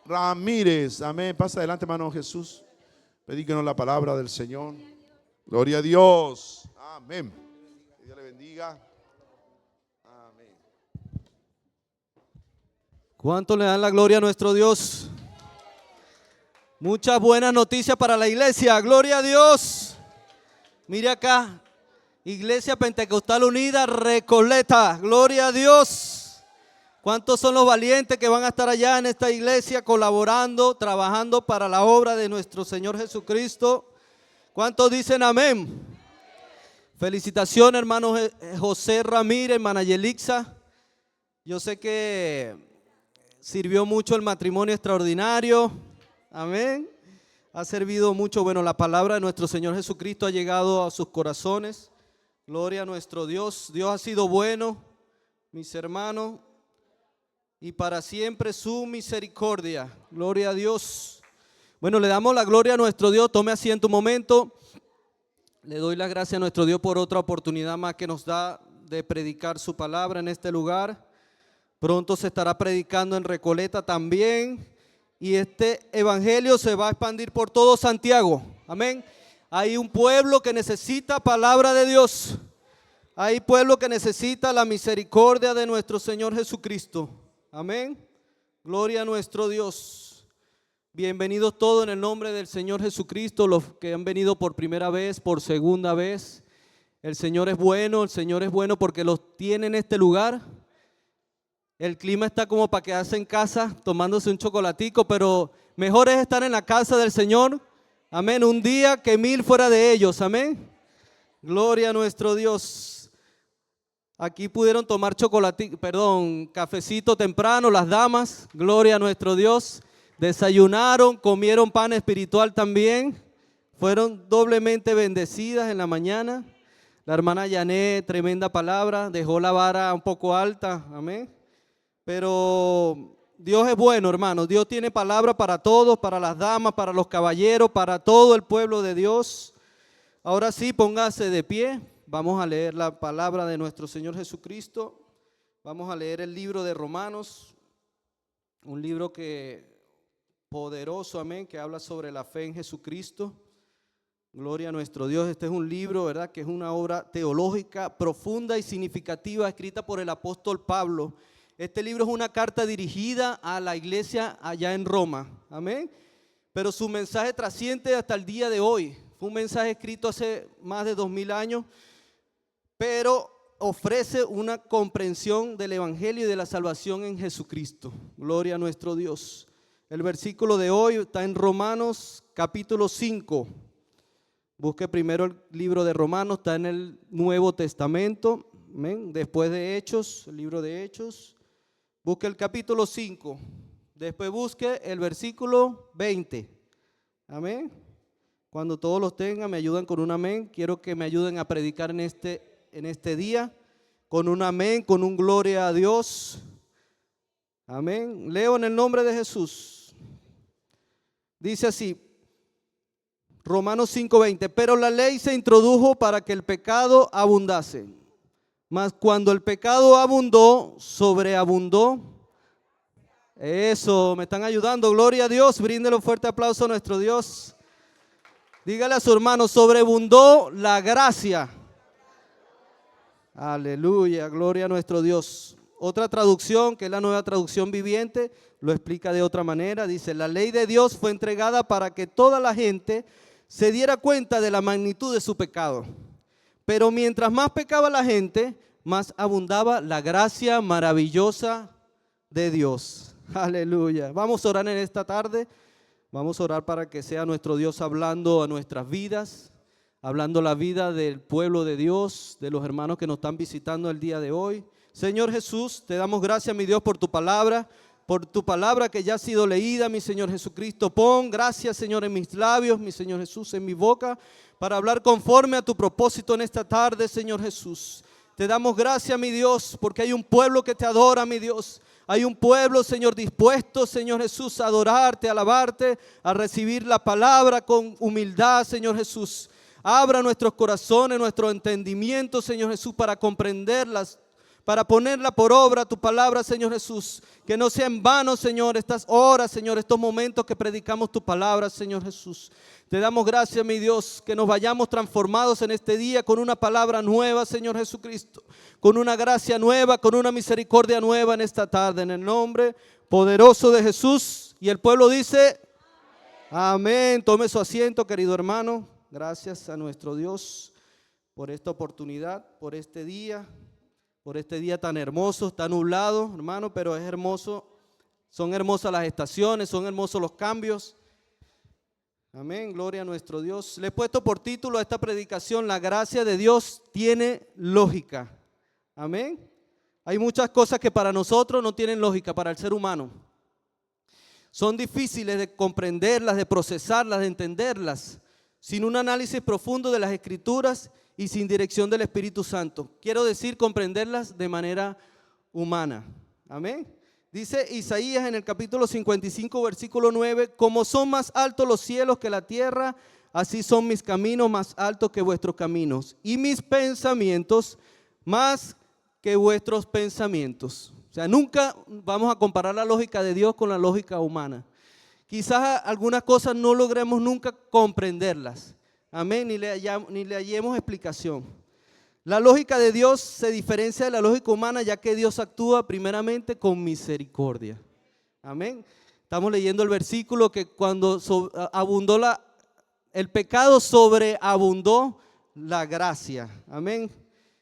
Ramírez. Amén. Pasa adelante, hermano Jesús. Predíquenos la palabra del Señor. Gloria a Dios. Amén. Que Dios le bendiga. Amén. ¿Cuánto le dan la gloria a nuestro Dios? Muchas buenas noticias para la iglesia. Gloria a Dios. Mire acá. Iglesia Pentecostal Unida Recoleta. Gloria a Dios. ¿Cuántos son los valientes que van a estar allá en esta iglesia colaborando, trabajando para la obra de nuestro Señor Jesucristo? ¿Cuántos dicen amén? Felicitaciones, hermano José Ramírez, hermana Yelixa. Yo sé que sirvió mucho el matrimonio extraordinario. Amén. Ha servido mucho. Bueno, la palabra de nuestro Señor Jesucristo ha llegado a sus corazones. Gloria a nuestro Dios. Dios ha sido bueno, mis hermanos, y para siempre su misericordia. Gloria a Dios. Bueno, le damos la gloria a nuestro Dios. Tome asiento un momento. Le doy las gracias a nuestro Dios por otra oportunidad más que nos da de predicar su palabra en este lugar. Pronto se estará predicando en Recoleta también. Y este evangelio se va a expandir por todo Santiago. Amén. Hay un pueblo que necesita palabra de Dios. Hay pueblo que necesita la misericordia de nuestro Señor Jesucristo. Amén. Gloria a nuestro Dios. Bienvenidos todos en el nombre del Señor Jesucristo, los que han venido por primera vez, por segunda vez. El Señor es bueno porque los tiene en este lugar. El clima está como para quedarse en casa tomándose un chocolatico, pero mejor es estar en la casa del Señor. Amén. Un día que 1000 fuera de ellos. Amén. Gloria a nuestro Dios. Aquí pudieron tomar cafecito temprano las damas. Gloria a nuestro Dios. Desayunaron, comieron pan espiritual también. Fueron doblemente bendecidas en la mañana. La hermana Yané, tremenda palabra, dejó la vara un poco alta. Amén. Pero Dios es bueno, hermanos. Dios tiene palabra para todos, para las damas, para los caballeros, para todo el pueblo de Dios. Ahora sí, póngase de pie. Vamos a leer la palabra de nuestro Señor Jesucristo. Vamos a leer el libro de Romanos, un libro poderoso, amén, que habla sobre la fe en Jesucristo. Gloria a nuestro Dios. Este es un libro, ¿verdad?, que es una obra teológica profunda y significativa escrita por el apóstol Pablo. Este libro es una carta dirigida a la iglesia allá en Roma, amén. Pero su mensaje trasciende hasta el día de hoy. Fue un mensaje escrito hace más de 2000 años. Pero ofrece una comprensión del evangelio y de la salvación en Jesucristo. Gloria a nuestro Dios. El versículo de hoy está en Romanos capítulo 5. Busque primero el libro de Romanos, está en el Nuevo Testamento. Amén. Después de Hechos, el libro de Hechos. Busque el capítulo 5. Después busque el versículo 20. Amén. Cuando todos los tengan, me ayudan con un amén. Quiero que me ayuden a predicar en este día, con un amén, con un gloria a Dios. Amén. Leo en el nombre de Jesús. Dice así, Romanos 5:20, pero la ley se introdujo para que el pecado abundase. Mas cuando el pecado abundó, sobreabundó. Eso, me están ayudando. Gloria a Dios. Bríndele un fuerte aplauso a nuestro Dios. Dígale a su hermano, sobreabundó la gracia. Aleluya, gloria a nuestro Dios. Otra traducción, que es la Nueva Traducción Viviente, lo explica de otra manera. Dice, la ley de Dios fue entregada para que toda la gente se diera cuenta de la magnitud de su pecado. Pero mientras más pecaba la gente, más abundaba la gracia maravillosa de Dios. Aleluya. Vamos a orar en esta tarde. Vamos a orar para que sea nuestro Dios hablando a nuestras vidas, hablando la vida del pueblo de Dios, de los hermanos que nos están visitando el día de hoy. Señor Jesús, te damos gracias, mi Dios, por tu palabra que ya ha sido leída, mi Señor Jesucristo. Pon gracias, Señor, en mis labios, mi Señor Jesús, en mi boca, para hablar conforme a tu propósito en esta tarde, Señor Jesús. Te damos gracias, mi Dios, porque hay un pueblo que te adora, mi Dios. Hay un pueblo, Señor, dispuesto, Señor Jesús, a adorarte, a alabarte, a recibir la palabra con humildad, Señor Jesús. Abra nuestros corazones, nuestro entendimiento, Señor Jesús, para comprender las para ponerla por obra, tu palabra, Señor Jesús. Que no sea en vano, Señor, estas horas, Señor, estos momentos que predicamos tu palabra, Señor Jesús. Te damos gracias, mi Dios, que nos vayamos transformados en este día con una palabra nueva, Señor Jesucristo. Con una gracia nueva, con una misericordia nueva en esta tarde. En el nombre poderoso de Jesús. Y el pueblo dice, amén. Tome su asiento, querido hermano. Gracias a nuestro Dios por esta oportunidad, por este día tan hermoso. Está nublado, hermano, pero es hermoso. Son hermosas las estaciones, son hermosos los cambios. Amén, gloria a nuestro Dios. Le he puesto por título a esta predicación: la gracia de Dios tiene lógica. Amén. Hay muchas cosas que para nosotros no tienen lógica, para el ser humano. Son difíciles de comprenderlas, de procesarlas, de entenderlas, sin un análisis profundo de las Escrituras y sin dirección del Espíritu Santo. Quiero decir, comprenderlas de manera humana. Amén. Dice Isaías en el capítulo 55, versículo 9, como son más altos los cielos que la tierra, así son mis caminos más altos que vuestros caminos, y mis pensamientos más que vuestros pensamientos. O sea, nunca vamos a comparar la lógica de Dios con la lógica humana. Quizás algunas cosas no logremos nunca comprenderlas. Amén, ni le hallemos explicación. La lógica de Dios se diferencia de la lógica humana, ya que Dios actúa primeramente con misericordia. Amén. Estamos leyendo el versículo que cuando abundó el pecado, sobreabundó la gracia. Amén.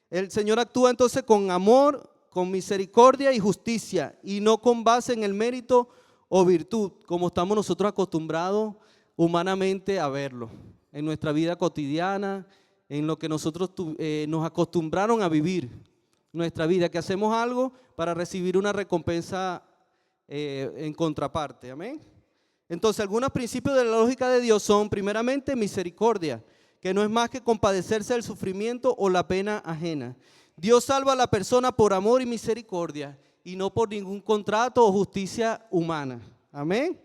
El Señor actúa entonces con amor, con misericordia y justicia, y no con base en el mérito o virtud, como estamos nosotros acostumbrados humanamente a verlo en nuestra vida cotidiana, en lo que nosotros nos acostumbraron a vivir nuestra vida, que hacemos algo para recibir una recompensa en contraparte. Amén. Entonces, algunos principios de la lógica de Dios son, primeramente, misericordia, que no es más que compadecerse del sufrimiento o la pena ajena. Dios salva a la persona por amor y misericordia y no por ningún contrato o justicia humana. Amén.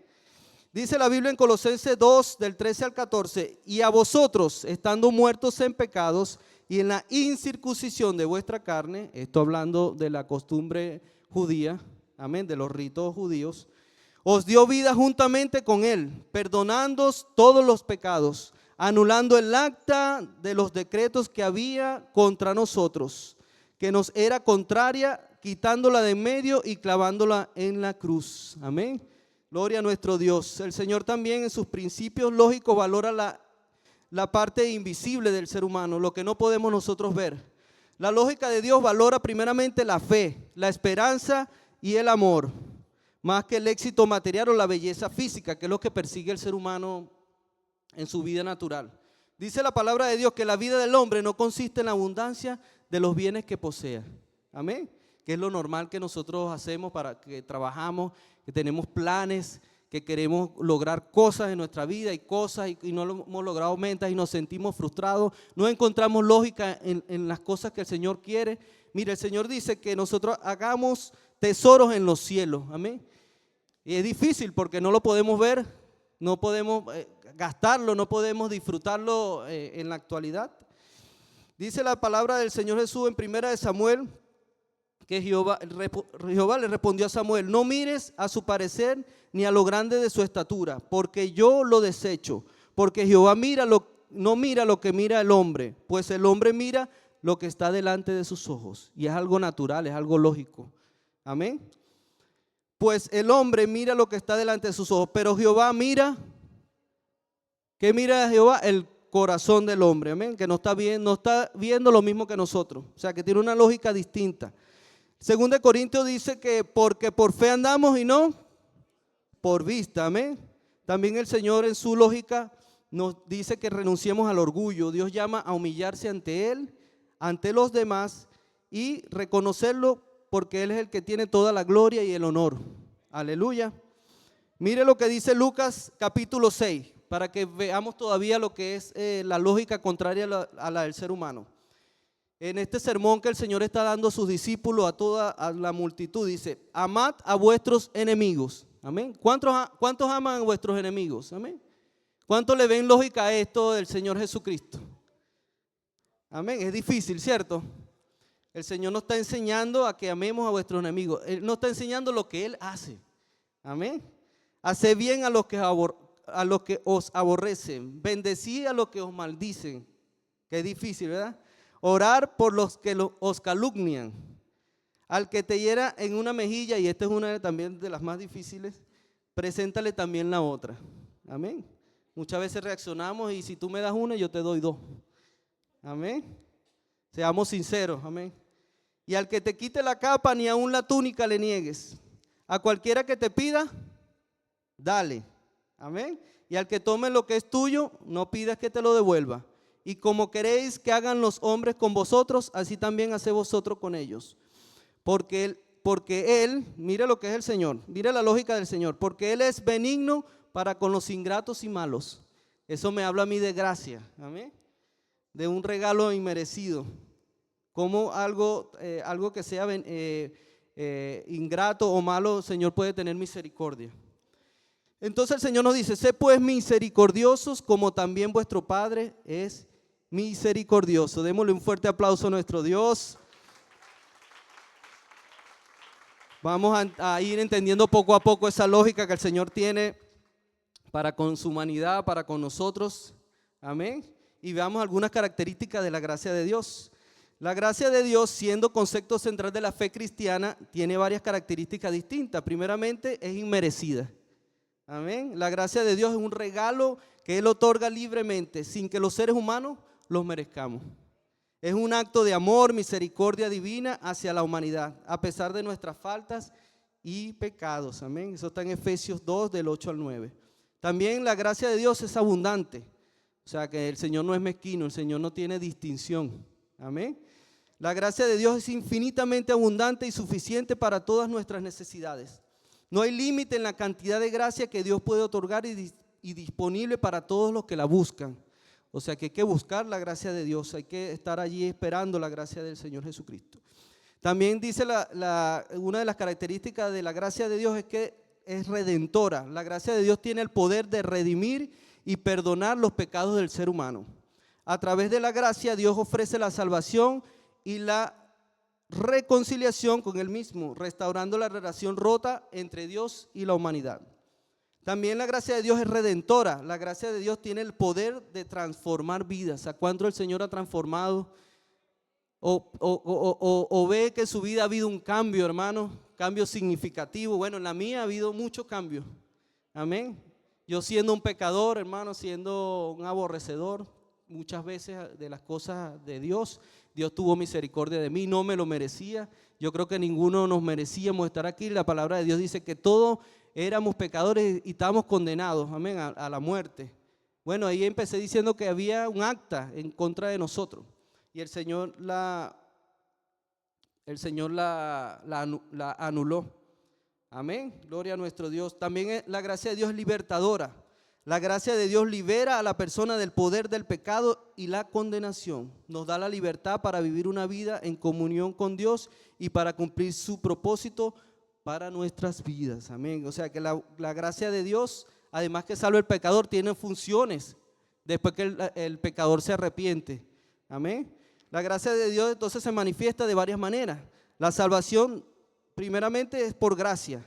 Dice la Biblia en Colosenses 2, del 13 al 14, y a vosotros, estando muertos en pecados y en la incircuncisión de vuestra carne, esto hablando de la costumbre judía, amén, de los ritos judíos, os dio vida juntamente con él, perdonándoos todos los pecados, anulando el acta de los decretos que había contra nosotros, que nos era contraria, quitándola de en medio y clavándola en la cruz. Amén. Gloria a nuestro Dios. El Señor también en sus principios lógicos valora la parte invisible del ser humano, lo que no podemos nosotros ver. La lógica de Dios valora primeramente la fe, la esperanza y el amor, más que el éxito material o la belleza física, que es lo que persigue el ser humano en su vida natural. Dice la palabra de Dios que la vida del hombre no consiste en la abundancia de los bienes que posea. Amén. Que es lo normal que nosotros hacemos para que trabajamos, que tenemos planes, que queremos lograr cosas en nuestra vida y no lo hemos logrado metas y nos sentimos frustrados. No encontramos lógica en las cosas que el Señor quiere. Mira, el Señor dice que nosotros hagamos tesoros en los cielos. Amén. Y es difícil porque no lo podemos ver, no podemos gastarlo, no podemos disfrutarlo en la actualidad. Dice la palabra del Señor Jesús en 1 Samuel, que Jehová le respondió a Samuel: no mires a su parecer ni a lo grande de su estatura, porque yo lo desecho. Porque Jehová no mira lo que mira el hombre, pues el hombre mira lo que está delante de sus ojos. Y es algo natural, es algo lógico. Amén. Pues el hombre mira lo que está delante de sus ojos, pero Jehová mira, ¿qué mira Jehová? El corazón del hombre. Amén. Que no está viendo lo mismo que nosotros. O sea, que tiene una lógica distinta. 2 Corintios dice que porque por fe andamos y no por vista. Amén. También el Señor en su lógica nos dice que renunciemos al orgullo. Dios llama a humillarse ante Él, ante los demás y reconocerlo porque Él es el que tiene toda la gloria y el honor. Aleluya. Mire lo que dice Lucas capítulo 6 para que veamos todavía lo que es la lógica contraria a la del ser humano. En este sermón que el Señor está dando a sus discípulos, a la multitud, dice: amad a vuestros enemigos. Amén. ¿Cuántos aman a vuestros enemigos? Amén. ¿Cuántos le ven lógica a esto del Señor Jesucristo? Amén. Es difícil, ¿cierto? El Señor nos está enseñando a que amemos a vuestros enemigos. Él nos está enseñando lo que Él hace. Amén. Haced bien a los que os aborrecen. Bendecid a los que os maldicen. Que es difícil, ¿verdad? Orar por los que os calumnian. Al que te hiera en una mejilla, y esta es una también de las más difíciles, preséntale también la otra. Amén. Muchas veces reaccionamos y si tú me das una, yo te doy dos. Amén. Seamos sinceros. Amén. Y al que te quite la capa, ni aun la túnica le niegues. A cualquiera que te pida, dale. Amén. Y al que tome lo que es tuyo, no pidas que te lo devuelva. Y como queréis que hagan los hombres con vosotros, así también haced vosotros con ellos. Porque Él, mire lo que es el Señor, mire la lógica del Señor, porque Él es benigno para con los ingratos y malos. Eso me habla a mí de gracia, amén, de un regalo inmerecido. Como algo que sea ingrato o malo, el Señor puede tener misericordia. Entonces el Señor nos dice, sé pues misericordiosos como también vuestro Padre es misericordioso. Démosle un fuerte aplauso a nuestro Dios. Vamos a ir entendiendo poco a poco esa lógica que el Señor tiene para con su humanidad, para con nosotros. Amén. Y veamos algunas características de la gracia de Dios. La gracia de Dios, siendo concepto central de la fe cristiana, tiene varias características distintas. Primeramente, es inmerecida. Amén. La gracia de Dios es un regalo que Él otorga libremente, sin que los seres humanos los merezcamos. Es un acto de amor, misericordia divina hacia la humanidad, a pesar de nuestras faltas y pecados. Amén. Eso está en Efesios 2, del 8 al 9. También la gracia de Dios es abundante. O sea que el Señor no es mezquino, el Señor no tiene distinción. Amén. La gracia de Dios es infinitamente abundante y suficiente para todas nuestras necesidades. No hay límite en la cantidad de gracia que Dios puede otorgar y disponible para todos los que la buscan. O sea que hay que buscar la gracia de Dios, hay que estar allí esperando la gracia del Señor Jesucristo. También dice una de las características de la gracia de Dios es que es redentora. La gracia de Dios tiene el poder de redimir y perdonar los pecados del ser humano. A través de la gracia Dios ofrece la salvación y la reconciliación con Él mismo, restaurando la relación rota entre Dios y la humanidad. También la gracia de Dios es redentora. La gracia de Dios tiene el poder de transformar vidas. ¿A cuánto el Señor ha transformado? O ve que en su vida ha habido un cambio, hermano, cambio significativo. Bueno, en la mía ha habido muchos cambios. Amén. Yo siendo un pecador, hermano, siendo un aborrecedor muchas veces de las cosas de Dios, Dios tuvo misericordia de mí, no me lo merecía. Yo creo que ninguno nos merecíamos estar aquí. La palabra de Dios dice que todos éramos pecadores y estábamos condenados, amén, a la muerte. Bueno, ahí empecé diciendo que había un acta en contra de nosotros y el Señor la anuló. Amén, gloria a nuestro Dios. También la gracia de Dios es libertadora. La gracia de Dios libera a la persona del poder del pecado y la condenación. Nos da la libertad para vivir una vida en comunión con Dios y para cumplir su propósito para nuestras vidas. Amén. O sea que la gracia de Dios, además que salva al pecador, tiene funciones después que el pecador se arrepiente. Amén. La gracia de Dios entonces se manifiesta de varias maneras. La salvación primeramente es por gracia.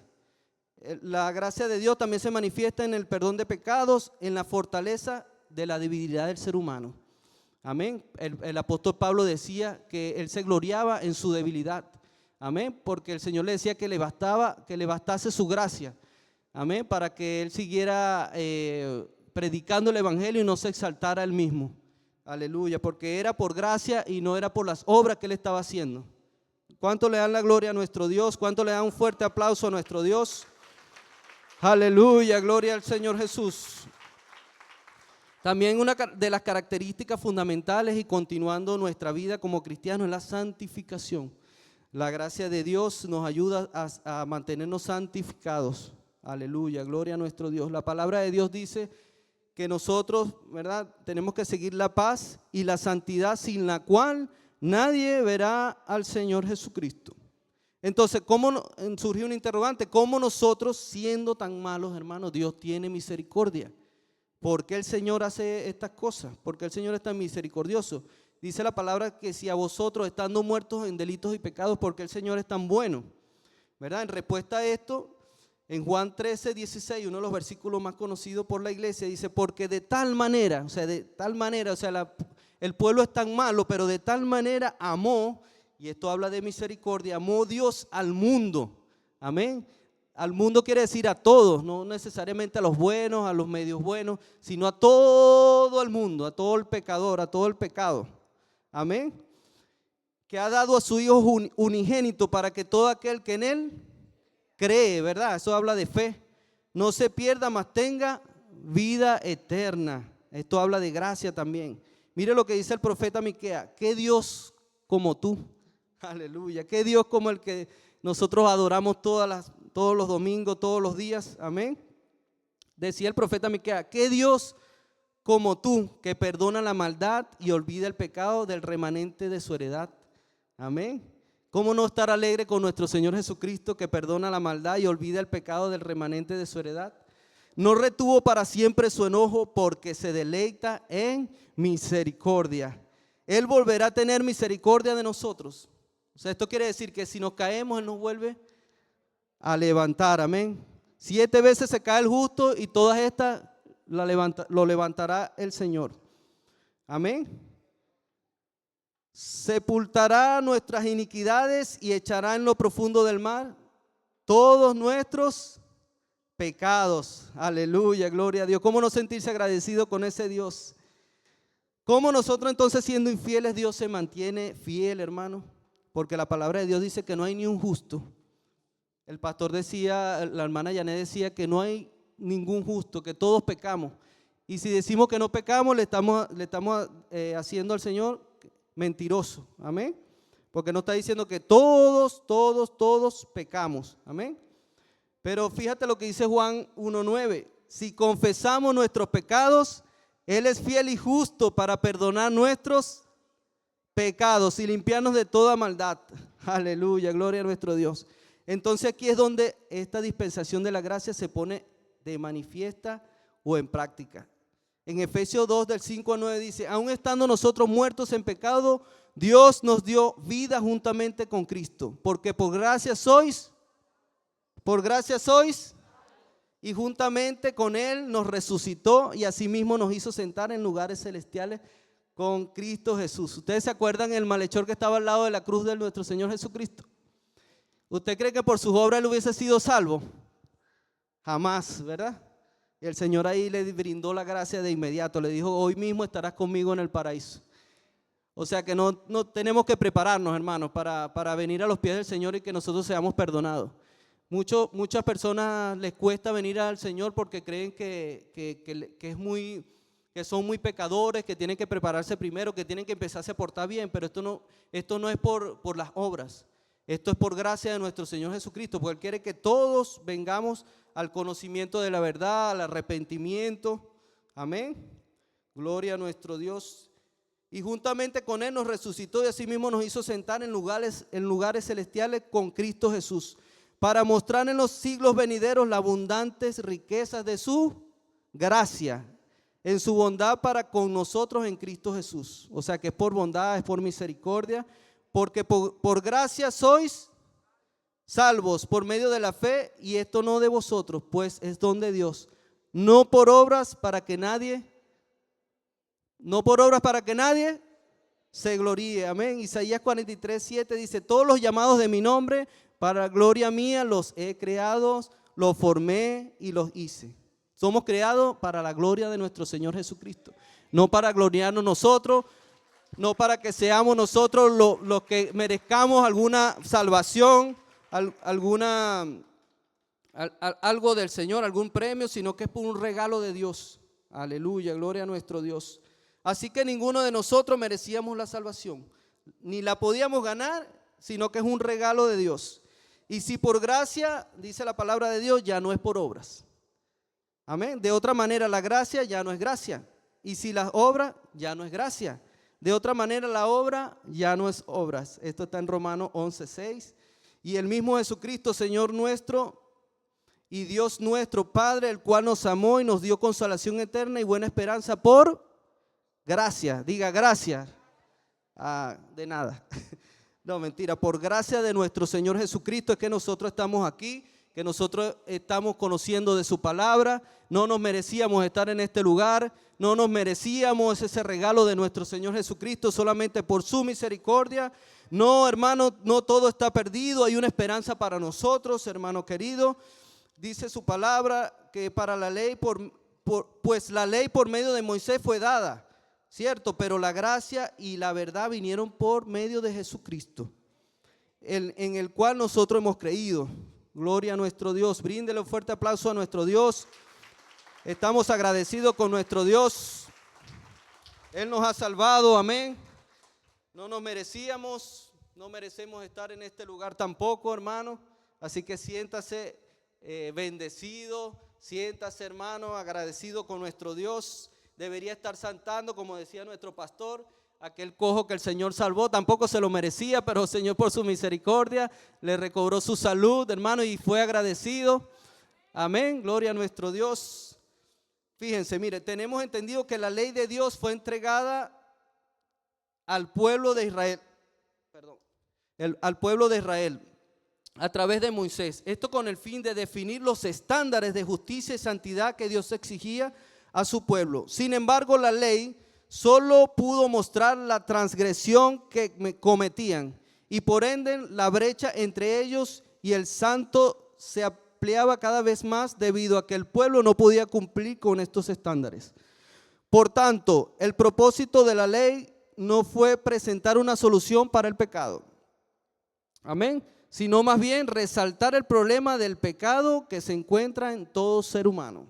La gracia de Dios también se manifiesta en el perdón de pecados, en la fortaleza de la debilidad del ser humano. Amén. El apóstol Pablo decía que él se gloriaba en su debilidad. Amén. Porque el Señor le decía que le bastase su gracia. Amén. Para que él siguiera predicando el evangelio y no se exaltara él mismo. Aleluya. Porque era por gracia y no era por las obras que él estaba haciendo. ¿Cuánto le dan la gloria a nuestro Dios? ¿Cuánto le dan un fuerte aplauso a nuestro Dios? Aleluya, gloria al Señor Jesús. También una de las características fundamentales y continuando nuestra vida como cristianos es la santificación. La gracia de Dios nos ayuda a mantenernos santificados. Aleluya, gloria a nuestro Dios. La palabra de Dios dice que nosotros, ¿verdad?, tenemos que seguir la paz y la santidad sin la cual nadie verá al Señor Jesucristo. Entonces, ¿cómo surgió un interrogante? ¿Cómo nosotros, siendo tan malos, hermanos, Dios tiene misericordia? ¿Por qué el Señor hace estas cosas? ¿Por qué el Señor es tan misericordioso? dice la palabra que si a vosotros, estando muertos en delitos y pecados, porque el Señor es tan bueno, ¿verdad? En respuesta a esto, en Juan 13, 16, uno de los versículos más conocidos por la iglesia, dice, porque de tal manera, el pueblo es tan malo, pero de tal manera amó, y esto habla de misericordia, amó Dios al mundo, amén. Al mundo quiere decir a todos, no necesariamente a los buenos, a los medios buenos, sino a todo el mundo, a todo el pecador, a todo el pecado, amén. Que ha dado a su Hijo unigénito para que todo aquel que en Él cree, ¿verdad? Eso habla de fe. No se pierda, mas tenga vida eterna. Esto habla de gracia también. Mire lo que dice el profeta Miqueas. ¿Qué Dios como tú? Aleluya. ¿Qué Dios como el que nosotros adoramos todos los domingos, todos los días? Amén. Decía el profeta Miqueas. ¿Qué Dios como tú, que perdona la maldad y olvida el pecado del remanente de su heredad? Amén. ¿Cómo no estar alegre con nuestro Señor Jesucristo, que perdona la maldad y olvida el pecado del remanente de su heredad? No retuvo para siempre su enojo, porque se deleita en misericordia. Él volverá a tener misericordia de nosotros. O sea, esto quiere decir que si nos caemos, Él nos vuelve a levantar. Amén. 7 veces se cae el justo y todas estas lo levantará el Señor. Amén. Sepultará nuestras iniquidades y echará en lo profundo del mar todos nuestros pecados. Aleluya, gloria a Dios. ¿Cómo no sentirse agradecido con ese Dios? ¿Cómo nosotros entonces, siendo infieles, Dios se mantiene fiel, hermano? Porque la palabra de Dios dice que no hay ni un justo. El pastor decía, la hermana Yané decía que no hay ningún justo, que todos pecamos. Y si decimos que no pecamos, le estamos haciendo al Señor mentiroso, amén, porque no está diciendo que todos pecamos, amén. Pero fíjate lo que dice Juan 1:9, si confesamos nuestros pecados, Él es fiel y justo para perdonar nuestros pecados y limpiarnos de toda maldad. Aleluya, gloria a nuestro Dios. Entonces aquí es donde esta dispensación de la gracia se pone de manifiesta o en práctica. En Efesios 2 del 5 al 9 dice, aun estando nosotros muertos en pecado, Dios nos dio vida juntamente con Cristo, porque por gracia sois, y juntamente con Él nos resucitó y asimismo nos hizo sentar en lugares celestiales con Cristo Jesús. ¿Ustedes se acuerdan el malhechor que estaba al lado de la cruz de nuestro Señor Jesucristo? ¿Usted cree que por sus obras él hubiese sido salvo? Jamás, ¿verdad? Y el Señor ahí le brindó la gracia de inmediato, le dijo, hoy mismo estarás conmigo en el paraíso. O sea que no tenemos que prepararnos, hermanos, para venir a los pies del Señor y que nosotros seamos perdonados. Muchas personas les cuesta venir al Señor porque creen que son muy pecadores, que tienen que prepararse primero, que tienen que empezarse a portar bien, pero esto no es por las obras. Esto es por gracia de nuestro Señor Jesucristo, porque Él quiere que todos vengamos al conocimiento de la verdad, al arrepentimiento. Amén. Gloria a nuestro Dios. Y juntamente con Él nos resucitó y asimismo nos hizo sentar en lugares celestiales con Cristo Jesús, para mostrar en los siglos venideros las abundantes riquezas de su gracia, en su bondad para con nosotros en Cristo Jesús. O sea que es por bondad, es por misericordia, porque por gracia sois salvos por medio de la fe, y esto no de vosotros, pues es don de Dios, no por obras para que nadie se gloríe. Amén. Isaías 43:7 dice, todos los llamados de mi nombre, para gloria mía los he creado, los formé y los hice. Somos creados para la gloria de nuestro Señor Jesucristo, no para gloriarnos nosotros, no para que seamos nosotros los que merezcamos alguna salvación, algo del Señor, algún premio, sino que es por un regalo de Dios. Aleluya, gloria a nuestro Dios. Así que ninguno de nosotros merecíamos la salvación, ni la podíamos ganar, sino que es un regalo de Dios. Y si por gracia, dice la palabra de Dios, ya no es por obras. Amén. De otra manera, la gracia ya no es gracia. Y si la obra ya no es gracia. De otra manera, la obra ya no es obras. Esto está en Romanos 11:6. Y el mismo Jesucristo, Señor nuestro y Dios nuestro Padre, el cual nos amó y nos dio consolación eterna y buena esperanza por gracia. Diga gracia. de nada. No, mentira. Por gracia de nuestro Señor Jesucristo es que nosotros estamos aquí, que nosotros estamos conociendo de su palabra. No nos merecíamos estar en este lugar, no nos merecíamos ese regalo de nuestro Señor Jesucristo, solamente por su misericordia. No, hermano, no todo está perdido, hay una esperanza para nosotros, hermano querido. Dice su palabra que para la ley, pues la ley por medio de Moisés fue dada, ¿cierto? Pero la gracia y la verdad vinieron por medio de Jesucristo, en el cual nosotros hemos creído. Gloria a nuestro Dios. Bríndele un fuerte aplauso a nuestro Dios. Estamos agradecidos con nuestro Dios. Él nos ha salvado, amén. No nos merecíamos, no merecemos estar en este lugar tampoco, hermano. Así que siéntase bendecido, siéntase, hermano, agradecido con nuestro Dios. Debería estar saltando, como decía nuestro pastor, aquel cojo que el Señor salvó. Tampoco se lo merecía, pero el Señor por su misericordia le recobró su salud, hermano, y fue agradecido. Amén, gloria a nuestro Dios. Fíjense, mire, tenemos entendido que la ley de Dios fue entregada al pueblo de Israel, al pueblo de Israel a través de Moisés. Esto con el fin de definir los estándares de justicia y santidad que Dios exigía a su pueblo. Sin embargo, la ley solo pudo mostrar la transgresión que cometían y por ende la brecha entre ellos y el santo se ampliaba cada vez más debido a que el pueblo no podía cumplir con estos estándares. Por tanto, el propósito de la ley no fue presentar una solución para el pecado, amén, sino más bien resaltar el problema del pecado que se encuentra en todo ser humano.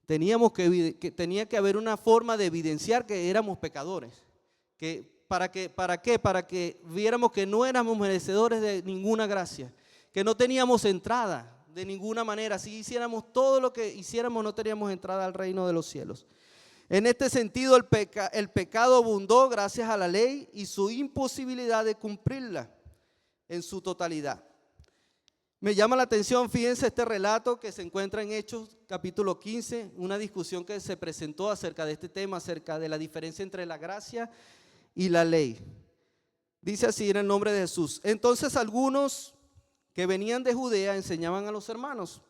Tenía que haber una forma de evidenciar que éramos pecadores. ¿Para qué? Para que viéramos que no éramos merecedores de ninguna gracia, que no teníamos entrada de ninguna manera. Si hiciéramos todo lo que hiciéramos, no teníamos entrada al reino de los cielos. En este sentido, el pecado abundó gracias a la ley y su imposibilidad de cumplirla en su totalidad. Me llama la atención, fíjense este relato que se encuentra en Hechos capítulo 15, una discusión que se presentó acerca de este tema, acerca de la diferencia entre la gracia y la ley. Dice así en el nombre de Jesús: entonces algunos que venían de Judea enseñaban a los hermanos.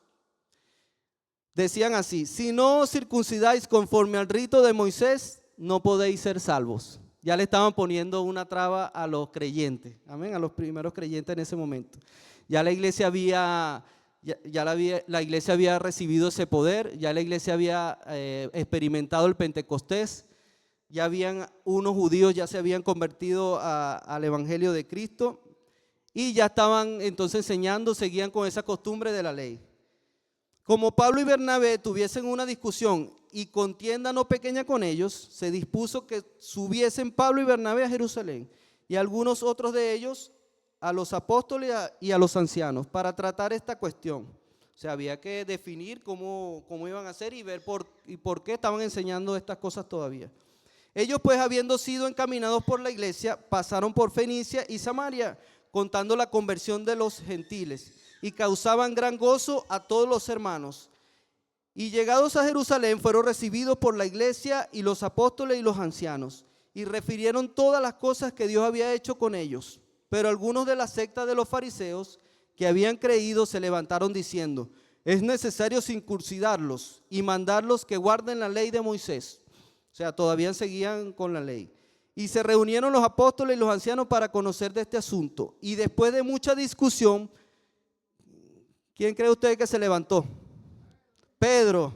Decían así: si no os circuncidáis conforme al rito de Moisés, no podéis ser salvos. Ya le estaban poniendo una traba a los creyentes, amén, a los primeros creyentes en ese momento. Ya la iglesia la iglesia había recibido ese poder, ya la iglesia había experimentado el Pentecostés, ya habían unos judíos, ya se habían convertido al evangelio de Cristo y ya estaban entonces enseñando, seguían con esa costumbre de la ley. Como Pablo y Bernabé tuviesen una discusión y contienda no pequeña con ellos, se dispuso que subiesen Pablo y Bernabé a Jerusalén y algunos otros de ellos a los apóstoles y a los ancianos para tratar esta cuestión. O sea, había que definir cómo iban a hacer y ver por qué estaban enseñando estas cosas todavía. Ellos pues, habiendo sido encaminados por la iglesia, pasaron por Fenicia y Samaria, contando la conversión de los gentiles, y causaban gran gozo a todos los hermanos. Y llegados a Jerusalén fueron recibidos por la iglesia y los apóstoles y los ancianos, y refirieron todas las cosas que Dios había hecho con ellos. Pero algunos de la secta de los fariseos que habían creído se levantaron diciendo: es necesario circuncidarlos y mandarlos que guarden la ley de Moisés. O sea, todavía seguían con la ley. Y se reunieron los apóstoles y los ancianos para conocer de este asunto. Y después de mucha discusión, ¿quién cree usted que se levantó? Pedro,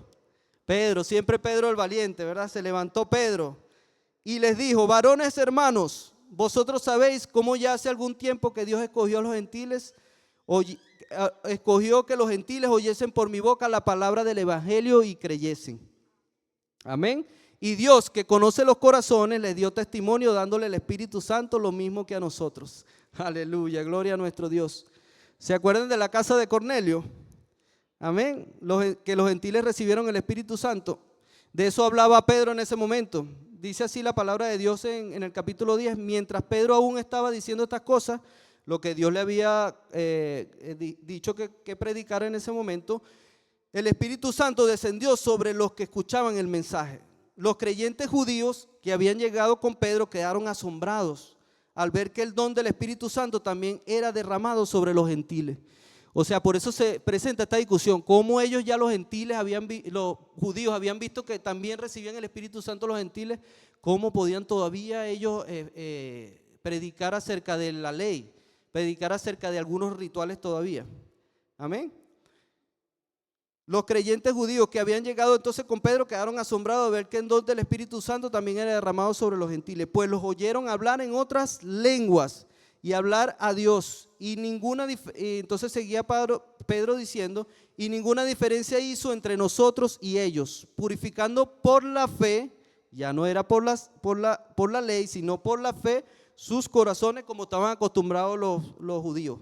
siempre Pedro el valiente, ¿verdad? Se levantó Pedro y les dijo: varones hermanos, vosotros sabéis cómo ya hace algún tiempo que Dios escogió a los gentiles, escogió que los gentiles oyesen por mi boca la palabra del evangelio y creyesen. Amén. Y Dios, que conoce los corazones, les dio testimonio dándole el Espíritu Santo lo mismo que a nosotros. Aleluya, gloria a nuestro Dios. ¿Se acuerdan de la casa de Cornelio? Amén. Que los gentiles recibieron el Espíritu Santo. De eso hablaba Pedro en ese momento. Dice así la palabra de Dios en el capítulo 10. Mientras Pedro aún estaba diciendo estas cosas, lo que Dios le había dicho que predicara en ese momento, el Espíritu Santo descendió sobre los que escuchaban el mensaje. los creyentes judíos que habían llegado con Pedro quedaron asombrados al ver que el don del Espíritu Santo también era derramado sobre los gentiles. O sea, por eso se presenta esta discusión, cómo ellos ya los gentiles, los judíos habían visto que también recibían el Espíritu Santo los gentiles, cómo podían todavía ellos predicar acerca de la ley, predicar acerca de algunos rituales todavía. Amén. Los creyentes judíos que habían llegado entonces con Pedro quedaron asombrados de ver que el don del Espíritu Santo también era derramado sobre los gentiles, pues los oyeron hablar en otras lenguas y hablar a Dios. Y entonces seguía Pedro diciendo, y ninguna diferencia hizo entre nosotros y ellos, purificando por la fe, ya no era por la ley, sino por la fe, sus corazones como estaban acostumbrados los judíos.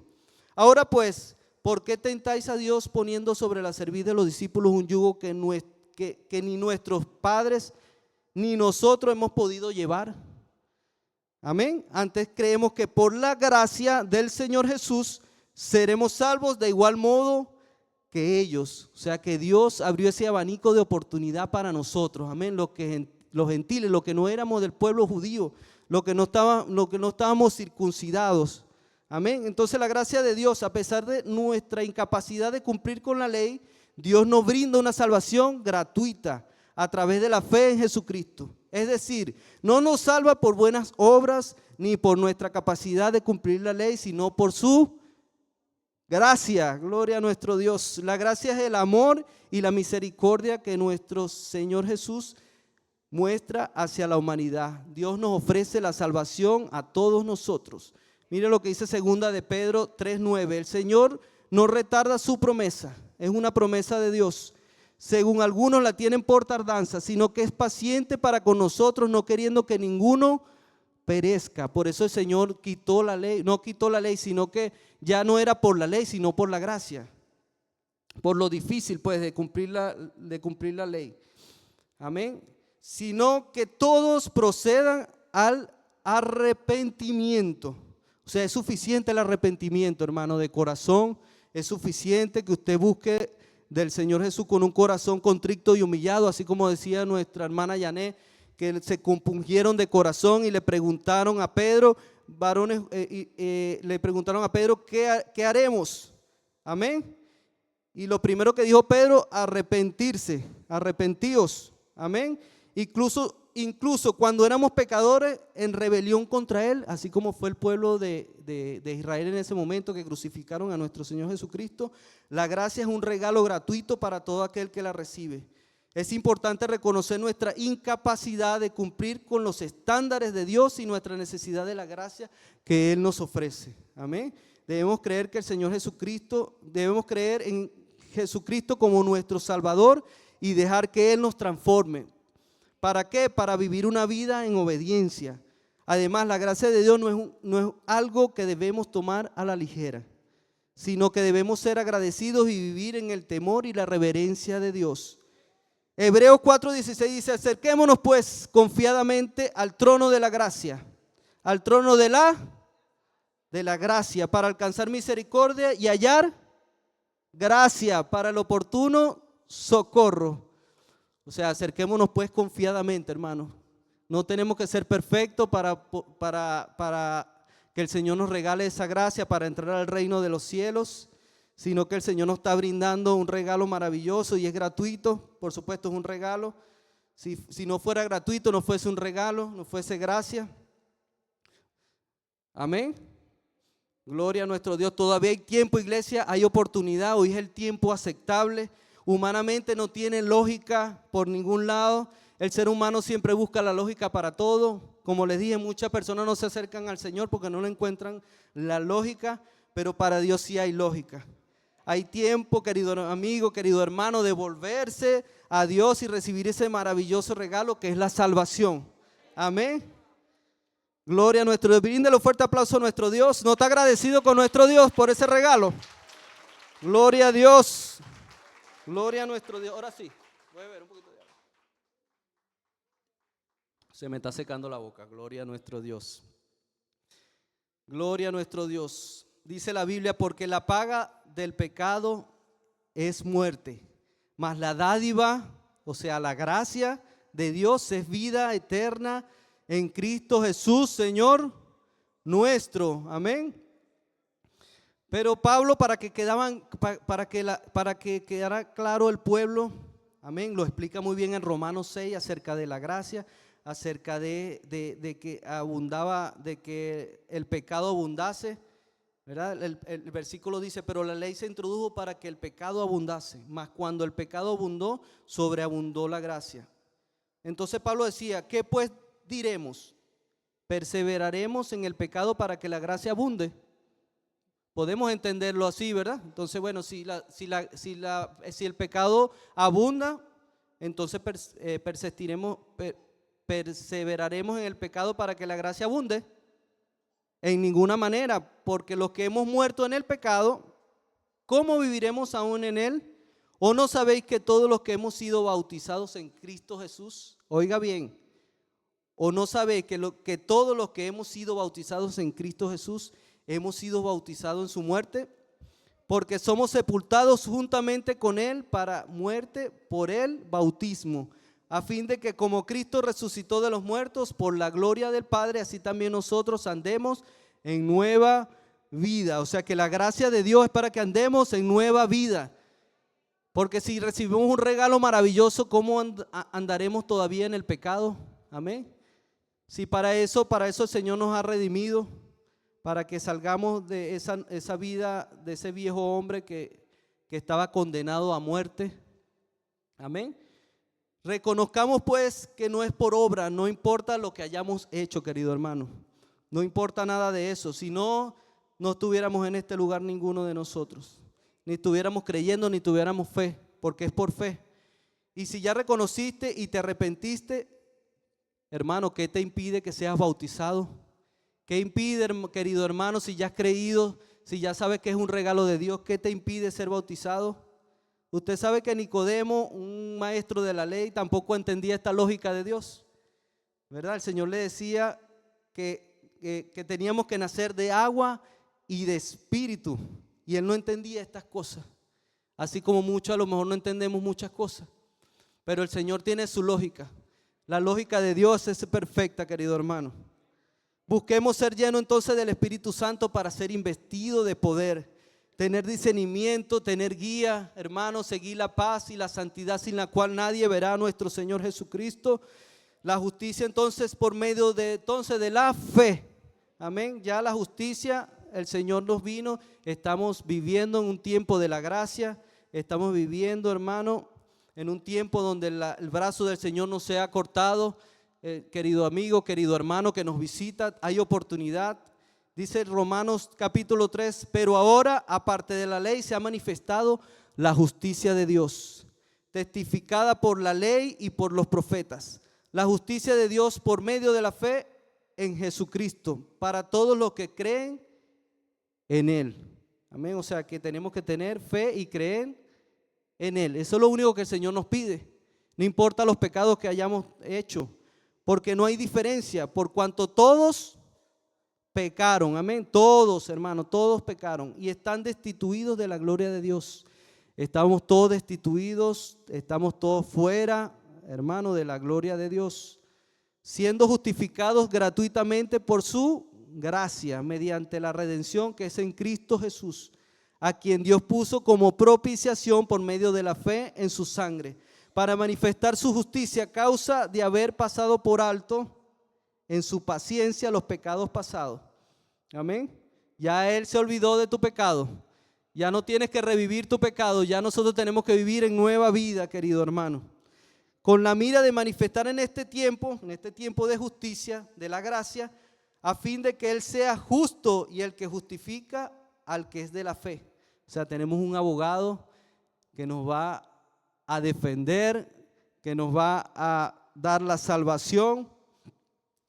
Ahora pues, ¿por qué tentáis a Dios poniendo sobre la cerviz de los discípulos un yugo que ni nuestros padres ni nosotros hemos podido llevar? Amén. Antes creemos que por la gracia del Señor Jesús seremos salvos de igual modo que ellos. O sea que Dios abrió ese abanico de oportunidad para nosotros. Amén. Los gentiles, los que no éramos del pueblo judío, los que no estábamos circuncidados. Amén. Entonces la gracia de Dios, a pesar de nuestra incapacidad de cumplir con la ley, Dios nos brinda una salvación gratuita a través de la fe en Jesucristo. Es decir, no nos salva por buenas obras ni por nuestra capacidad de cumplir la ley, sino por su gracia. Gloria a nuestro Dios. La gracia es el amor y la misericordia que nuestro Señor Jesús muestra hacia la humanidad. Dios nos ofrece la salvación a todos nosotros. Mire lo que dice segunda de Pedro 3:9. El Señor no retarda su promesa, es una promesa de Dios, según algunos la tienen por tardanza, sino que es paciente para con nosotros, no queriendo que ninguno perezca. Por eso el Señor quitó la ley, no quitó la ley, sino que ya no era por la ley, sino por la gracia, por lo difícil pues de cumplir la ley. Amén. Sino que todos procedan al arrepentimiento. O sea, es suficiente el arrepentimiento, hermano, de corazón. Es suficiente que usted busque del Señor Jesús con un corazón contrito y humillado, así como decía nuestra hermana Yané, que se compungieron de corazón y le preguntaron a Pedro, varones, le preguntaron a Pedro, ¿qué haremos? Amén. Y lo primero que dijo Pedro, arrepentirse, arrepentíos. Amén. Incluso cuando éramos pecadores en rebelión contra Él, así como fue el pueblo de Israel en ese momento que crucificaron a nuestro Señor Jesucristo, la gracia es un regalo gratuito para todo aquel que la recibe. Es importante reconocer nuestra incapacidad de cumplir con los estándares de Dios y nuestra necesidad de la gracia que Él nos ofrece. Amén. Debemos creer en Jesucristo como nuestro Salvador y dejar que Él nos transforme. ¿Para qué? Para vivir una vida en obediencia. Además, la gracia de Dios no es algo que debemos tomar a la ligera, sino que debemos ser agradecidos y vivir en el temor y la reverencia de Dios. Hebreos 4:16 dice, acerquémonos pues confiadamente al trono de la gracia, al trono de la gracia, para alcanzar misericordia y hallar gracia para el oportuno socorro. O sea, acerquémonos pues confiadamente, hermanos. No tenemos que ser perfectos para que el Señor nos regale esa gracia para entrar al reino de los cielos, sino que el Señor nos está brindando un regalo maravilloso y es gratuito. Por supuesto es un regalo. Si no fuera gratuito, no fuese un regalo, no fuese gracia. Amén. Gloria a nuestro Dios. Todavía hay tiempo, iglesia, hay oportunidad. Hoy es el tiempo aceptable. Humanamente no tiene lógica por ningún lado. El ser humano siempre busca la lógica para todo. Como les dije, muchas personas no se acercan al Señor porque no le encuentran la lógica, pero para Dios sí hay lógica. Hay tiempo, querido amigo, querido hermano, de volverse a Dios y recibir ese maravilloso regalo que es la salvación. Amén. Gloria a nuestro Dios. Bríndele un fuerte aplauso a nuestro Dios. ¿No está agradecido con nuestro Dios por ese regalo? Gloria a Dios. Gloria a nuestro Dios. Ahora sí, voy a beber un poquito de agua. Se me está secando la boca. Gloria a nuestro Dios. Gloria a nuestro Dios. Dice la Biblia, porque la paga del pecado es muerte, mas la dádiva, o sea, la gracia de Dios es vida eterna en Cristo Jesús, Señor nuestro. Amén. Pero Pablo, para que quedara claro el pueblo, amén, lo explica muy bien en Romanos 6 acerca de la gracia, acerca de que el pecado abundase, ¿verdad? El versículo dice, pero la ley se introdujo para que el pecado abundase, mas cuando el pecado abundó, sobreabundó la gracia. Entonces Pablo decía, ¿qué pues diremos? ¿Perseveraremos en el pecado para que la gracia abunde? Podemos entenderlo así, ¿verdad? Entonces, bueno, si el pecado abunda, entonces perseveraremos en el pecado para que la gracia abunde. En ninguna manera, porque los que hemos muerto en el pecado, ¿cómo viviremos aún en él? ¿O no sabéis que todos los que hemos sido bautizados en Cristo Jesús, oiga bien, o no sabéis que todos los que hemos sido bautizados en Cristo Jesús, hemos sido bautizados en su muerte? Porque somos sepultados juntamente con él para muerte por el bautismo, a fin de que como Cristo resucitó de los muertos por la gloria del Padre, así también nosotros andemos en nueva vida. O sea que la gracia de Dios es para que andemos en nueva vida. Porque si recibimos un regalo maravilloso, ¿cómo andaremos todavía en el pecado? Amén. Si para eso el Señor nos ha redimido, para que salgamos de esa vida, de ese viejo hombre que estaba condenado a muerte. Amén. Reconozcamos pues que no es por obra, no importa lo que hayamos hecho, querido hermano. No importa nada de eso, si no estuviéramos en este lugar ninguno de nosotros. Ni estuviéramos creyendo, ni tuviéramos fe, porque es por fe. Y si ya reconociste y te arrepentiste, hermano, ¿qué te impide que seas bautizado? ¿Qué impide, querido hermano, si ya has creído, si ya sabes que es un regalo de Dios, qué te impide ser bautizado? Usted sabe que Nicodemo, un maestro de la ley, tampoco entendía esta lógica de Dios, ¿verdad? El Señor le decía que teníamos que nacer de agua y de espíritu, y él no entendía estas cosas, así como muchos a lo mejor no entendemos muchas cosas, pero el Señor tiene su lógica. La lógica de Dios es perfecta, querido hermano. Busquemos ser llenos entonces del Espíritu Santo para ser investidos de poder, tener discernimiento, tener guía, hermanos, seguir la paz y la santidad sin la cual nadie verá a nuestro Señor Jesucristo. La justicia entonces por medio de la fe. Amén. Ya la justicia, el Señor nos vino. Estamos viviendo en un tiempo de la gracia. Estamos viviendo, hermano, en un tiempo donde el brazo del Señor no se ha cortado. Querido amigo, querido hermano que nos visita, hay oportunidad. Dice Romanos capítulo 3, pero ahora aparte de la ley se ha manifestado la justicia de Dios, testificada por la ley y por los profetas. La justicia de Dios por medio de la fe en Jesucristo, para todos los que creen en Él. Amén, o sea que tenemos que tener fe y creer en Él. Eso es lo único que el Señor nos pide. No importa los pecados que hayamos hecho, porque no hay diferencia, por cuanto todos pecaron, amén, todos, hermanos, todos pecaron y están destituidos de la gloria de Dios. Estamos todos destituidos, estamos todos fuera, hermano, de la gloria de Dios, siendo justificados gratuitamente por su gracia, mediante la redención que es en Cristo Jesús, a quien Dios puso como propiciación por medio de la fe en su sangre, para manifestar su justicia a causa de haber pasado por alto en su paciencia los pecados pasados. Amén. Ya Él se olvidó de tu pecado. Ya no tienes que revivir tu pecado. Ya nosotros tenemos que vivir en nueva vida, querido hermano. Con la mira de manifestar en este tiempo de justicia, de la gracia, a fin de que Él sea justo y el que justifica al que es de la fe. O sea, tenemos un abogado que nos va a defender, que nos va a dar la salvación.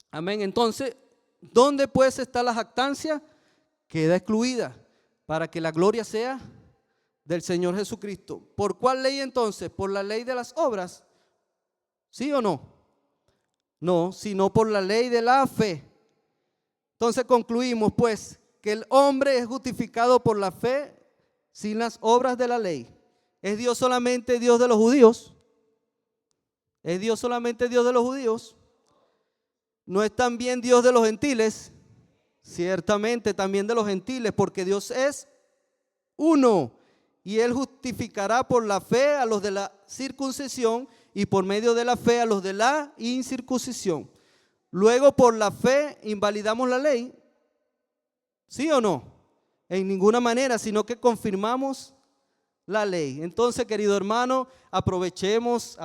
Amén. Entonces, ¿dónde pues está la jactancia? Queda excluida para que la gloria sea del Señor Jesucristo. ¿Por cuál ley entonces? ¿Por la ley de las obras? ¿Sí o no? No, sino por la ley de la fe. Entonces concluimos pues que el hombre es justificado por la fe sin las obras de la ley. ¿Es Dios solamente Dios de los judíos? ¿Es Dios solamente Dios de los judíos? ¿No es también Dios de los gentiles? Ciertamente también de los gentiles, porque Dios es uno. Y Él justificará por la fe a los de la circuncisión y por medio de la fe a los de la incircuncisión. Luego, por la fe invalidamos la ley. ¿Sí o no? En ninguna manera, sino que confirmamos la ley. Entonces, querido hermano, aprovechemos,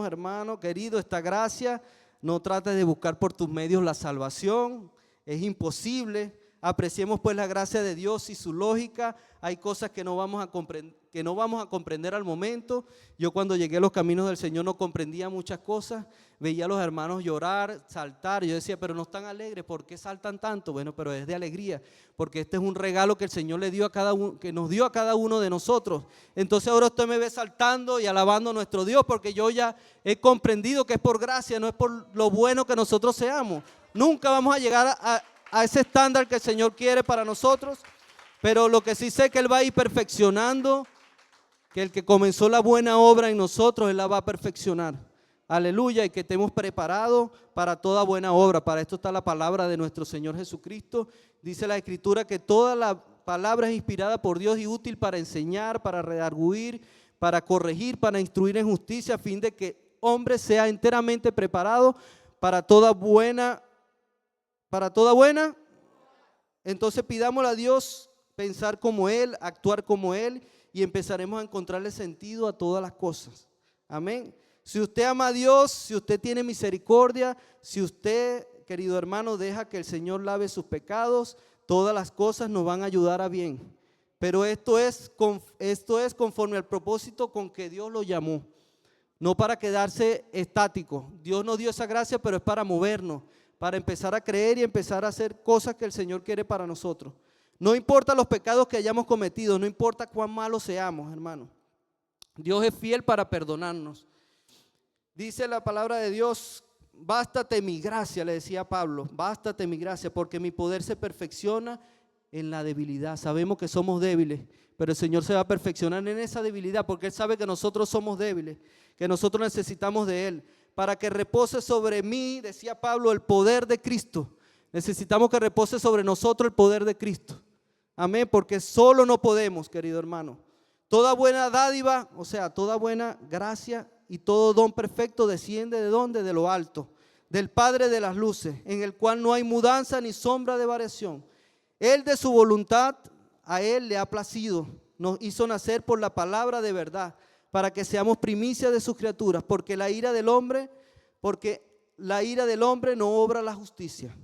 hermano querido, esta gracia. No trates de buscar por tus medios la salvación, es imposible. Apreciemos pues la gracia de Dios y su lógica. Hay cosas que no vamos a comprender al momento. Yo cuando llegué a los caminos del Señor no comprendía muchas cosas. Veía a los hermanos llorar, saltar. Yo decía, pero no están alegres, ¿por qué saltan tanto? Bueno, pero es de alegría, porque este es un regalo que el Señor le dio a cada uno, que nos dio a cada uno de nosotros. Entonces ahora usted me ve saltando y alabando a nuestro Dios, porque yo ya he comprendido que es por gracia, no es por lo bueno que nosotros seamos. Nunca vamos a llegar a ese estándar que el Señor quiere para nosotros, pero lo que sí sé es que Él va a ir perfeccionando, que el que comenzó la buena obra en nosotros, Él la va a perfeccionar. Aleluya, y que estemos preparados para toda buena obra. Para esto está la palabra de nuestro Señor Jesucristo. Dice la Escritura que toda la palabra es inspirada por Dios y útil para enseñar, para redarguir, para corregir, para instruir en justicia, a fin de que hombre sea enteramente preparado para toda buena. Entonces pidámosle a Dios pensar como Él, actuar como Él, y empezaremos a encontrarle sentido a todas las cosas. Amén. Si usted ama a Dios, si usted tiene misericordia, si usted, querido hermano, deja que el Señor lave sus pecados, todas las cosas nos van a ayudar a bien. Pero esto es conforme al propósito con que Dios lo llamó. No para quedarse estático. Dios nos dio esa gracia, pero es para movernos, para empezar a creer y empezar a hacer cosas que el Señor quiere para nosotros. No importa los pecados que hayamos cometido, no importa cuán malos seamos, hermano. Dios es fiel para perdonarnos. Dice la palabra de Dios, bástate mi gracia, le decía Pablo, bástate mi gracia, porque mi poder se perfecciona en la debilidad. Sabemos que somos débiles, pero el Señor se va a perfeccionar en esa debilidad, porque Él sabe que nosotros somos débiles, que nosotros necesitamos de Él. Para que repose sobre mí, decía Pablo, el poder de Cristo. Necesitamos que repose sobre nosotros el poder de Cristo. Amén, porque solo no podemos, querido hermano. Toda buena dádiva, o sea, toda buena gracia y todo don perfecto desciende ¿de dónde? De lo alto, del Padre de las luces, en el cual no hay mudanza ni sombra de variación. Él de su voluntad, a Él le ha placido, nos hizo nacer por la palabra de verdad, para que seamos primicias de sus criaturas, porque la ira del hombre no obra la justicia,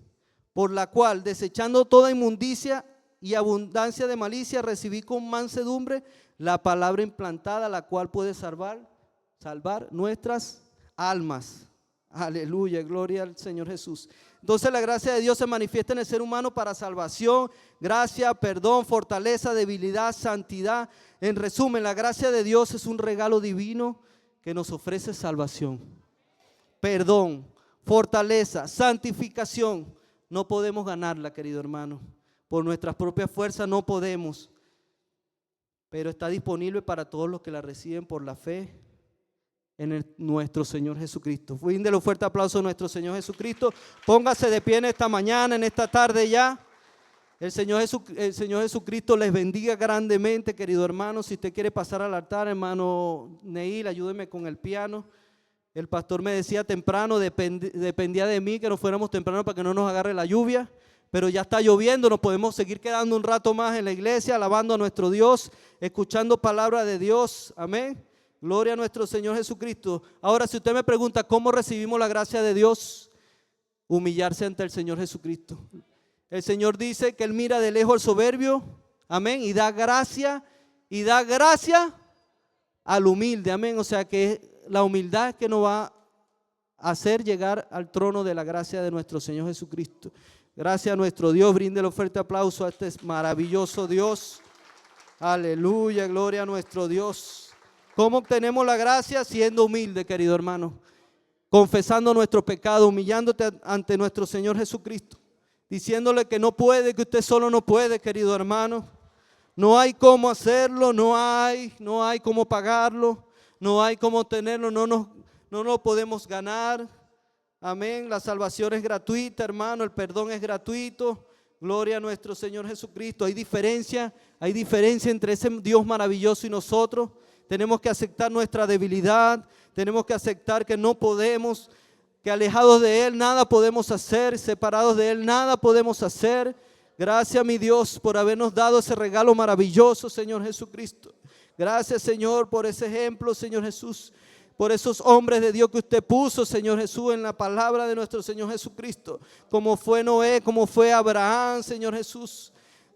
por la cual, desechando toda inmundicia y abundancia de malicia, recibí con mansedumbre la palabra implantada, la cual puede salvar nuestras almas. Aleluya, gloria al Señor Jesús. Entonces la gracia de Dios se manifiesta en el ser humano para salvación, gracia, perdón, fortaleza, debilidad, santidad. En resumen, la gracia de Dios es un regalo divino que nos ofrece salvación, perdón, fortaleza, santificación. No podemos ganarla, querido hermano. Por nuestras propias fuerzas no podemos, pero está disponible para todos los que la reciben por la fe en nuestro Señor Jesucristo. Bríndele un fuerte aplauso a nuestro Señor Jesucristo. Póngase de pie en esta mañana, en esta tarde ya. El Señor Jesucristo les bendiga grandemente, querido hermano. Si usted quiere pasar al altar, hermano Neil, ayúdeme con el piano. El pastor me decía temprano, dependía de mí que nos fuéramos temprano para que no nos agarre la lluvia. Pero ya está lloviendo, nos podemos seguir quedando un rato más en la iglesia, alabando a nuestro Dios, escuchando palabra de Dios. Amén. Gloria a nuestro Señor Jesucristo. Ahora, si usted me pregunta cómo recibimos la gracia de Dios, humillarse ante el Señor Jesucristo. El Señor dice que Él mira de lejos al soberbio, amén, y da gracia al humilde, amén. O sea que la humildad que nos va a hacer llegar al trono de la gracia de nuestro Señor Jesucristo. Gracias a nuestro Dios, bríndele un fuerte aplauso a este maravilloso Dios. Aleluya, gloria a nuestro Dios. ¿Cómo obtenemos la gracia? Siendo humilde, querido hermano. Confesando nuestro pecado, humillándote ante nuestro Señor Jesucristo. Diciéndole que no puede, que usted solo no puede, querido hermano. No hay cómo hacerlo, no hay cómo pagarlo, no hay cómo tenerlo. No nos no lo podemos ganar. Amén. La salvación es gratuita, hermano. El perdón es gratuito. Gloria a nuestro Señor Jesucristo. Hay diferencia entre ese Dios maravilloso y nosotros. Tenemos que aceptar nuestra debilidad. Tenemos que aceptar que no podemos, que alejados de Él nada podemos hacer, separados de Él nada podemos hacer. Gracias, mi Dios, por habernos dado ese regalo maravilloso, Señor Jesucristo. Gracias, Señor, por ese ejemplo, Señor Jesús. Por esos hombres de Dios que usted puso, Señor Jesús, en la palabra de nuestro Señor Jesucristo. Como fue Noé, como fue Abraham, Señor Jesús.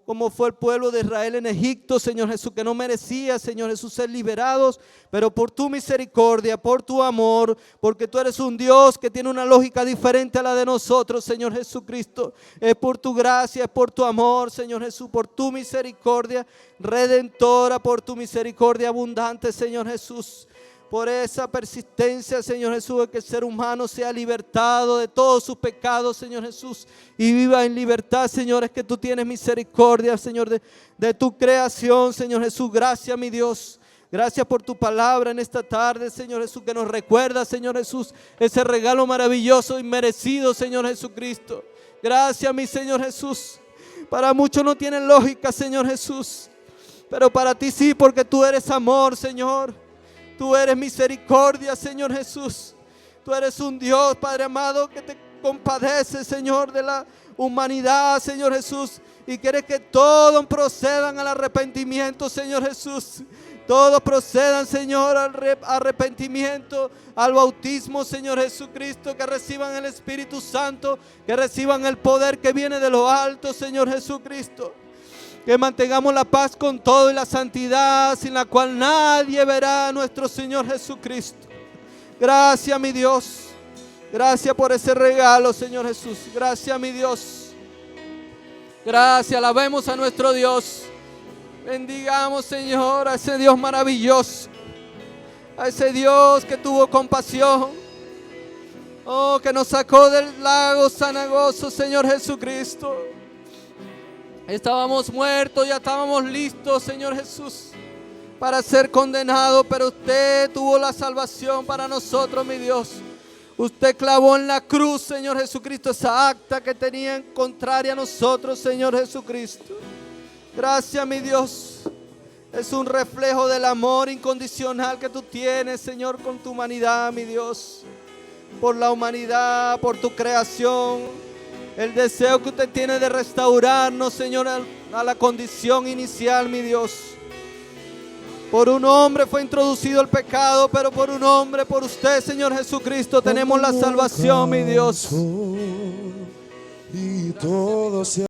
Como fue el pueblo de Israel en Egipto, Señor Jesús, que no merecía, Señor Jesús, ser liberados, pero por tu misericordia, por tu amor, porque tú eres un Dios que tiene una lógica diferente a la de nosotros, Señor Jesucristo. Es por tu gracia, es por tu amor, Señor Jesús, por tu misericordia redentora, por tu misericordia abundante, Señor Jesús. Por esa persistencia, Señor Jesús, de que el ser humano sea libertado de todos sus pecados, Señor Jesús, y viva en libertad, Señor. Es que tú tienes misericordia, Señor, de tu creación, Señor Jesús. Gracias, mi Dios. Gracias por tu palabra en esta tarde, Señor Jesús, que nos recuerda, Señor Jesús, ese regalo maravilloso y merecido, Señor Jesucristo. Gracias, mi Señor Jesús. Para muchos no tienen lógica, Señor Jesús, pero para ti sí, porque tú eres amor, Señor. Tú eres misericordia, Señor Jesús. Tú eres un Dios, Padre amado, que te compadece, Señor, de la humanidad, Señor Jesús. Y quieres que todos procedan al arrepentimiento, Señor Jesús. Todos procedan, Señor, al arrepentimiento, al bautismo, Señor Jesucristo. Que reciban el Espíritu Santo, que reciban el poder que viene de lo alto, Señor Jesucristo. Que mantengamos la paz con todo y la santidad, sin la cual nadie verá a nuestro Señor Jesucristo. Gracias, mi Dios. Gracias por ese regalo, Señor Jesús. Gracias, mi Dios. Gracias, alabemos a nuestro Dios. Bendigamos, Señor, a ese Dios maravilloso. A ese Dios que tuvo compasión. Oh, que nos sacó del lago cenagoso, Señor Jesucristo. Estábamos muertos, ya estábamos listos, Señor Jesús, para ser condenados, pero usted tuvo la salvación para nosotros, mi Dios. Usted clavó en la cruz, Señor Jesucristo, esa acta que tenían contraria a nosotros, Señor Jesucristo. Gracias, mi Dios. Es un reflejo del amor incondicional que tú tienes, Señor, con tu humanidad, mi Dios. Por la humanidad, por tu creación. El deseo que usted tiene de restaurarnos, Señor, a la condición inicial, mi Dios. Por un hombre fue introducido el pecado, pero por un hombre, por usted, Señor Jesucristo, tenemos la salvación, mi Dios. Y todo se